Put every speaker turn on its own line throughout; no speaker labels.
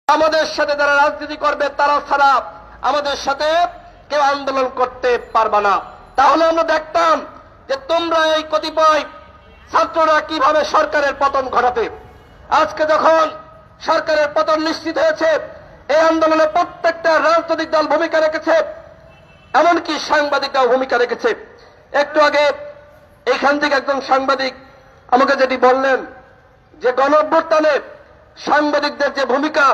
আমাদের সাথে যারা রাজনীতি করবে তারা ছাড়া আমাদের সাথে কেউ আন্দোলন করতে পারবে না। তাহলে আমরা দেখতাম যে তোমরা এই কতিপয় ছাত্ররা কিভাবে সরকারের পতন ঘটাতে। আজকে যখন সরকারের পতন নিশ্চিত হয়েছে, এই আন্দোলনে প্রত্যেকটা রাজনৈতিক দল ভূমিকা রেখেছে, এমনকি সাংবাদিকরাও ভূমিকা রেখেছে। একটু আগে এইখান থেকে একজন সাংবাদিক আমাকে যেটি বললেন যে গণঅভ্যুত্থানে সাংবাদিকদের যে ভূমিকা,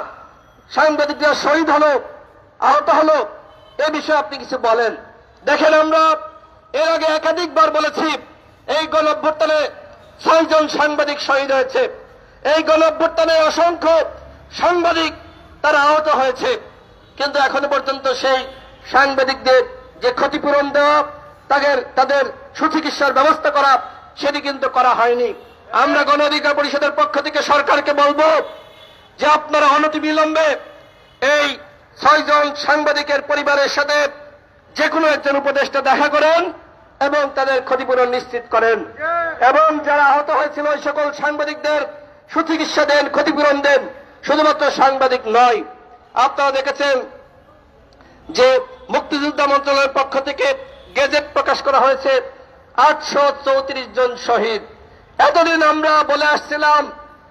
সাংবাদিকরা শহীদ হলো, আহত হলো, এ বিষয়ে আপনি কিছু বলেন। দেখেন, আমরা এর আগে একাধিকবার বলেছি এই গণঅভ্যুত্থানে 6 জন সাংবাদিক শহীদ হয়েছে, এই গণঅভ্যুত্থানে অসংখ্য সাংবাদিক তারা আহত হয়েছে, কিন্তু এখনো পর্যন্ত সেই সাংবাদিকদের যে ক্ষতিপূরণ দেওয়া, তাদের সুচিকিৎসার ব্যবস্থা করা, সেটি কিন্তু করা হয়নি। আমরা গণ অধিকার পরিষদের পক্ষ থেকে সরকারকে বলবো যে আপনারা অনতিবিলম্বে এই 6 জন সাংবাদিকের পরিবারের সাথে যে কোনো একজন উপদেষ্টা দেখা করেন এবং তাদের ক্ষতিপূরণ নিশ্চিত করেন, এবং যারা আহত হয়েছিল ওই সকল সাংবাদিকদের সুচিকিৎসা দেন, ক্ষতিপূরণ দেন। শুধুমাত্র সাংবাদিক নয়, আপনারা দেখেছেন যে মুক্তিযোদ্ধা মন্ত্রণালয়ের পক্ষ থেকে গেজেট প্রকাশ করা হয়েছে 834 জন শহীদ। এতদিন আমরা বলে আসছিলাম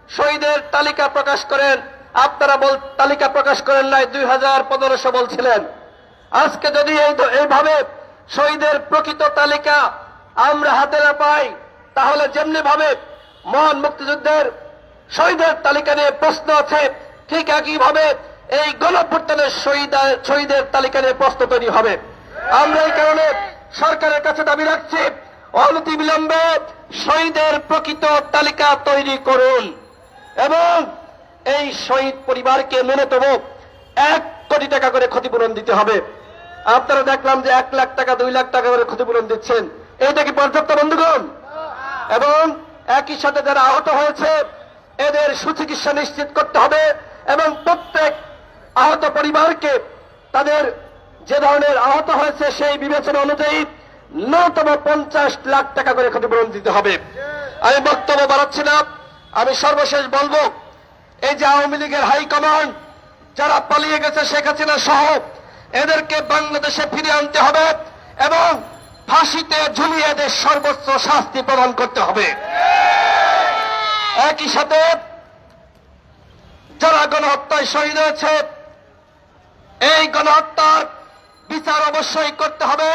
শহীদের তালিকা প্রকাশ করেন, আপনারা তালিকা প্রকাশ করেন নাই, 2015 বলছিলেন। আজকে যদি এইভাবে শহীদের প্রকৃত তালিকা আমরা হাতে না পাই, তাহলে যেমনি ভাবে মহান মুক্তিযুদ্ধের শহীদের তালিকা নিয়ে প্রশ্ন আছে, ঠিক একইভাবে এই গণঅভ্যুত্থানের শহীদের তালিকা নিয়ে প্রশ্ন তৈরি হবে। আমরা এই কারণে সরকারের কাছে দাবি রাখছি, অনতিবিলম্বে শহীদের প্রকৃত তালিকা তৈরি করুন এবং এই শহীদ পরিবারকে ন্যূনতম 1 কোটি টাকা করে ক্ষতিপূরণ দিতে হবে। আপনারা দেখলাম যে 1 লাখ টাকা 2 লাখ টাকা করে ক্ষতিপূরণ দিচ্ছেন, এইটা কি পর্যাপ্ত বন্ধুগণ? এবং একই সাথে যারা আহত হয়েছে এদের সুচিকিৎসা নিশ্চিত করতে হবে এবং প্রত্যেক আহত পরিবারকে তাদের যে ধরনের আহত হয়েছে সেই বিবেচনা অনুযায়ী ন্যূনতম 50 লাখ টাকা করে ক্ষতিপূরণ দিতে হবে। আমি বক্তব্য বাড়াচ্ছি না, আমি সর্বশেষ বলবো, এই যে আওয়ামী লীগের হাইকমান্ড যারা পালিয়ে গেছে শেখ হাসিনা সহ, এদেরকে বাংলাদেশে ফিরিয়ে আনতে হবে এবং ফাঁসিতে ঝুলিয়ে এদের সর্বোচ্চ শাস্তি প্রদান করতে হবে। একই সাথে যারা গণহত্যায় শহীদ হয়েছে, এই গণহত্যার বিচার অবশ্যই করতে হবে।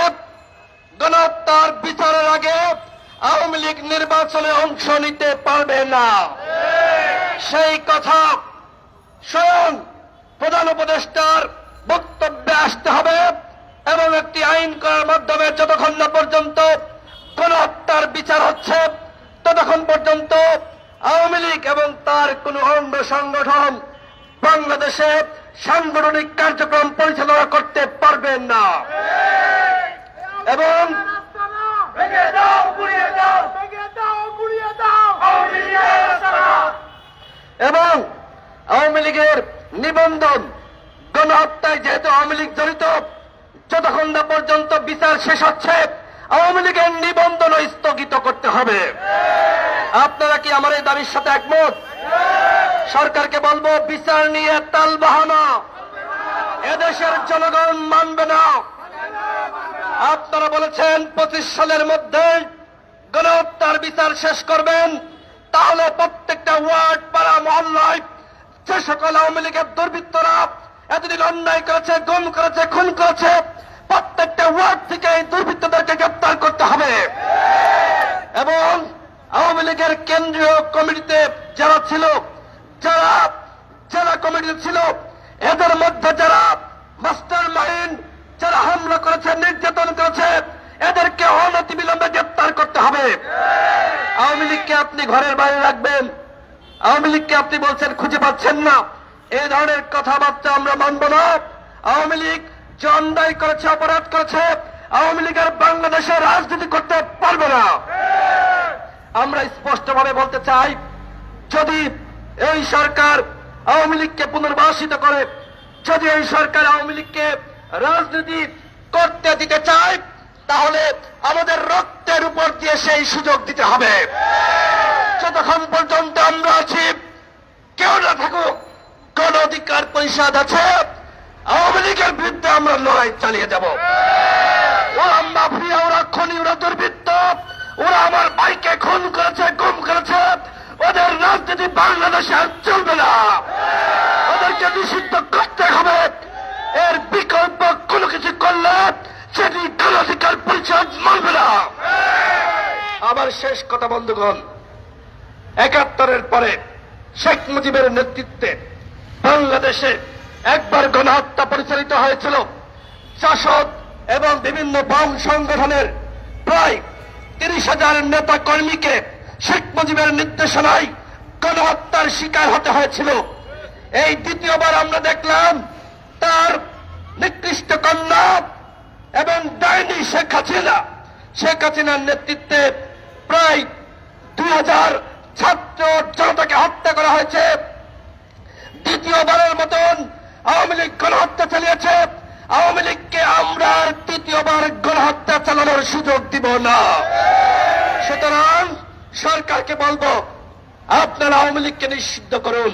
গণহত্যার বিচারের আগে আওয়ামী লীগ নির্বাচনে অংশ নিতে পারবে না, সেই কথা স্বয়ং প্রধান উপদেষ্টার বক্তব্যে আসতে হবে এবং একটি আইন করার মাধ্যমে যতক্ষণ না পর্যন্ত গণহত্যার বিচার হচ্ছে, ততক্ষণ পর্যন্ত আওয়ামী লীগ এবং তার কোন অঙ্গ সংগঠন বাংলাদেশে সাংগঠনিক কার্যক্রম পরিচালনা করতে পারবেন না। এবং আওয়ামী লীগের নিবন্ধন গণহত্যায় যেহেতু আওয়ামী লীগ জড়িত, যতক্ষণ না পর্যন্ত বিচার শেষ হচ্ছে আওয়ামী লীগের নিবন্ধন স্থগিত করতে হবে। আপনারা কি আমার এই দাবির সাথে একমত? সরকারকে বলবো, বিচার নিয়ে তালবাহানা এদেশের জনগণ মানবে না। আপনারা বলেছেন 25 সালের মধ্যে গণহত্যার বিচার শেষ করবেন, তাহলে প্রত্যেকটা ওয়ার্ড, পাড়া, মহল্লায় যে সকল আওয়ামী লীগের দুর্বৃত্তরা এতদিন অন্যায় করেছে, গুম করেছে, খুন করেছে, প্রত্যেকটা ওয়ার্ড থেকে এই দুর্বৃত্তদেরকে গ্রেপ্তার করতে হবে। এবং আওয়ামী লীগের কেন্দ্রীয় কমিটিতে যারা ছিল, যারা জেলা কমিটিতে ছিল, এদের মধ্যে যারা মাস্টার মাইন্ড, যারা হামলা করেছে, নির্যাতন করেছে, এদেরকে অনতিবিলম্বে গ্রেপ্তার করতে হবে। আওয়ামী লীগকে আপনি ঘরের বাইরে রাখবেন, আওয়ামী লীগকে আপনি বলছেন খুঁজে পাচ্ছেন না, এই ধরনের কথাবার্তা আমরা মানব না। আওয়ামী লীগ যে অন্যায় করেছে, অপরাধ করেছে, আওয়ামী লীগের বাংলাদেশে রাজনীতি করতে পারবে না। আমরা স্পষ্টভাবে বলতে চাই, যদি এই সরকার আওয়ামী লীগকে পুনর্বাসিত করে, যদি এই সরকার আওয়ামী লীগকে রাজনীতি করতে দিতে চায়, তাহলে আমাদের রক্তের উপর দিয়ে সেই সুযোগ দিতে হবে। যতক্ষণ পর্যন্ত আমরা আছি, কেউ না থাকুক, গণ অধিকার পরিষদ আছে, আওয়ামী লীগের বিরুদ্ধে আমরা লড়াই চালিয়ে যাব। ওরা মাফিয়া, ওরা খনি, ওরা দুর্বৃত্ত, ওরা আমার ভাইকে খুন করেছে, গুম করেছে। ওদের রাজনীতি বাংলাদেশে আর চলবে না, ওদেরকে নিষিদ্ধ করতে হবে। এর বিকল্প কোনো কিছু করলে সেটি গণ অধিকার পরিষদ মানবে না। আবার শেষ কথা বন্ধুগণ, ৭১-এর পরে শেখ মুজিবের নেতৃত্বে বাংলাদেশে একবার গণহত্যা পরিচালিত হয়েছিল। জাসদ এবং বিভিন্ন বাম সংগঠনের প্রায় ৩০,০০০ নেতা কর্মীকে শেখ মুজিবের নির্দেশনায় গণহত্যার শিকার হতে হয়েছিল। এই দ্বিতীয়বার আমরা দেখলাম তার নিকৃষ্ট কন্যা এবং ডাইনি শেখ হাসিনার নেতৃত্বে প্রায় ২০০০ ছাত্র জনতাকে হত্যা করা হয়েছে। দ্বিতীয়বারের মতন আওয়ামী লীগ গণহত্যা চালিয়েছে। আওয়ামী লীগকে আমরা তৃতীয়বার গণহত্যা চালানোর সুযোগ দিব না। সুতরাং সরকারকে বলবো, আপনারা আওয়ামী লীগকে নিষিদ্ধ করুন।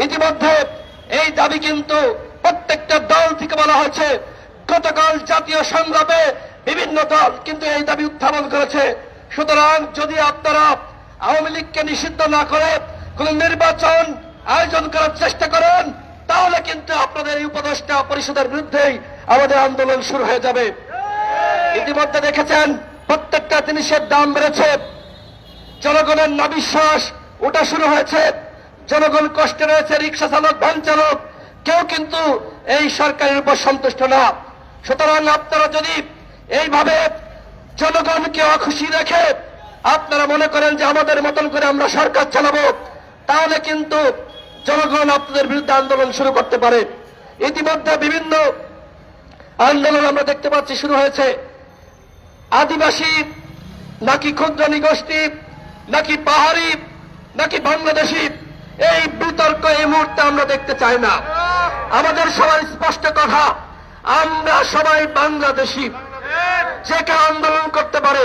ইতিমধ্যে এই দাবি কিন্তু প্রত্যেকটা দল থেকে বলা হয়েছে। গতকাল জাতীয় সংগ্রামে বিভিন্ন দল কিন্তু এই দাবি উত্থাপন করেছে। সুতরাং যদি আপনারা আওয়ামী লীগকে নিষিদ্ধ না করে কোন নির্বাচন আয়োজন করার চেষ্টা করেন, তাহলে কিন্তু আপনাদের এই উপদেষ্টা পরিষদের বিরুদ্ধেই আমাদের আন্দোলন শুরু হয়ে যাবে। ইতিমধ্যে দেখেছেন প্রত্যেকটা জিনিসের দাম বেড়েছে, জনগণের নাবিশ্বাস ওটা শুরু হয়েছে, জনগণ কষ্টে রয়েছে, রিক্সা চালক, ভ্যান চালক, কেউ কিন্তু এই সরকারের উপর সন্তুষ্ট না। সুতরাং আপনারা যদি এইভাবে জনগণকে অখুশি রেখে আপনারা মনে করেন যে আমাদের মতন করে আমরা সরকার চালাবো, তাহলে কিন্তু জনগণ আপনাদের বিরুদ্ধে আন্দোলন শুরু করতে পারে। ইতিমধ্যে বিভিন্ন আন্দোলন আমরা দেখতে পাচ্ছি শুরু হয়েছে। আদিবাসী নাকি ক্ষুদ্র নিগোষ্ঠী নাকি পাহাড়ি নাকি বাংলাদেশি, এই বিতর্ক এই মুহূর্তে আমরা দেখতে চাই না। আমাদের সবাই স্পষ্ট কথা, আমরা সবাই বাংলাদেশি। যে কেউ আন্দোলন করতে পারে।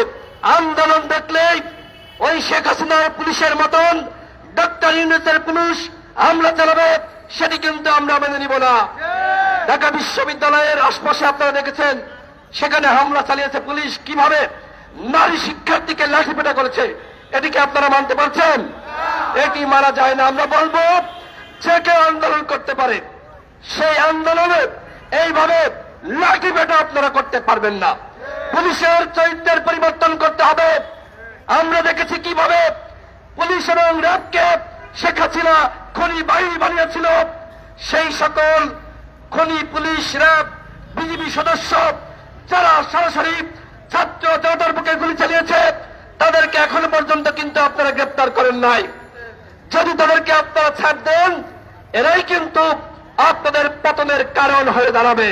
আন্দোলন দেখলেই ওই শেখ হাসিনার পুলিশের মতন ডক্টর ইউনূসের পুলিশ হামলা চালাবে, সেটি কিন্তু আমরা মেনে নিব না। ঢাকা বিশ্ববিদ্যালয়ের আশপাশে আপনারা দেখেছেন, সেখানে হামলা চালিয়েছে পুলিশ, কিভাবে নারী শিক্ষার্থীকে লাঠিপেটা করেছে। এটিকে আপনারা মানতে পারছেন? এটি মারা যায় না। আমরা বলবো যে কেউ আন্দোলন করতে পারে, সেই আন্দোলনে এইভাবে লাঠিপেটা আপনারা করতে পারবেন না। পুলিশের চরিত্রের পরিবর্তন করতে হবে। আমরা দেখেছি কিভাবে পুলিশ এবং র্যাবকে শেখ হাসিনা খনি বাহিনী বানিয়েছিল। সেই সকল খনি, পুলিশ, র্যাব, বিজিবি সদস্য যারা সরাসরি ছাত্র জনতার বুকে গুলি চালিয়েছে, তাদেরকে এখনো পর্যন্ত কিন্তু আপনারা গ্রেপ্তার করেন নাই। যদি তাদেরকে আপনারা ছাড় দেন, এরাই কিন্তু আপনাদের পতনের কারণ হয়ে দাঁড়াবে।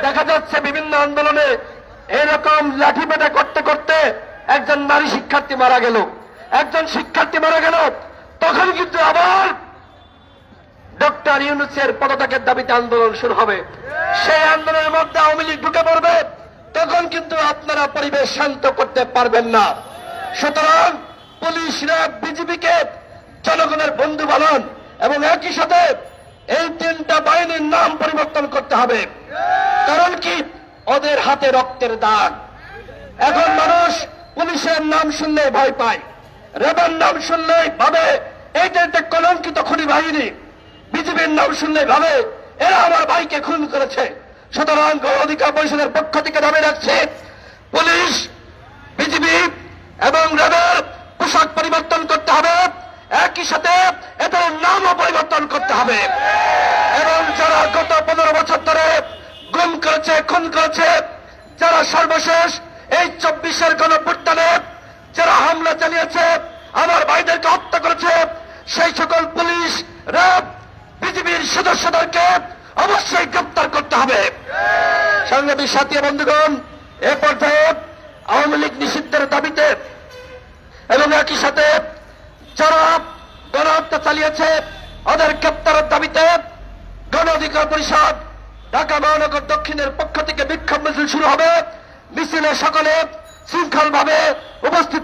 দেখা যাচ্ছে বিভিন্ন আন্দোলনে এরকম লাঠিপেটা করতে করতে একজন নারী শিক্ষার্থী মারা গেল, একজন শিক্ষার্থী মারা গেল, তখন কিন্তু আবার ডক্টর ইউনূসের পদত্যাগের দাবিতে আন্দোলন শুরু হবে। সেই আন্দোলনের মধ্যে আওয়ামী লীগ ঢুকে পড়বে, তখন কিন্তু আপনারা পরিবেশ শান্ত করতে পারবেন না। সুতরাং পুলিশ, র্যাব, বিজিবিকে জনগণের বন্ধু বানান এবং একই সাথে এই তিনটা বাহিনীর নাম পরিবর্তন করতে হবে। কারণ কি, ওদের হাতে রক্তের দাগ। এখন মানুষ পুলিশের নাম শুনলেই ভয় পায়, র্যাবের নাম শুনলেই ভাবে এইটা একটা কলঙ্কিত খুনি বাহিনী, বিজিবির নাম শুনলেই ভাবে এরা আমার ভাইকে খুন করেছে। সুতরাং গণ অধিকার পরিষদের পক্ষ থেকে দাবি রাখছে, পুলিশ, বিজিবি এবং র্যাবের পোশাক পরিবর্তন করতে হবে, একই সাথে এদের নামও পরিবর্তন করতে হবে। এবং যারা গত 15 বছর ধরে গুম করেছে, খুন করেছে, যারা সর্বশেষ এই 24-এর গণঅভ্যুত্থানে যারা হামলা চালিয়েছে, আমার ভাইদেরকে হত্যা করেছে, সেই সকল পুলিশ, র্যাব, বিজিবির সদস্যদেরকে অবশ্যই গ্রেপ্তার করতে হবে। সংগ্রামী সাথী বন্ধুগণ, এ পর্যায়ে আওয়ামী লীগ নিষিদ্ধের দাবিতে এবং একই সাথে যারা গণহত্যা চালিয়েছে ওদের গ্রেপ্তারের দাবিতে গণ অধিকার পরিষদ ঢাকা মহানগর দক্ষিণের পক্ষ থেকে বিক্ষোভ মিছিল শুরু হবে। মিছিলে সকলে শৃঙ্খলভাবে উপস্থিত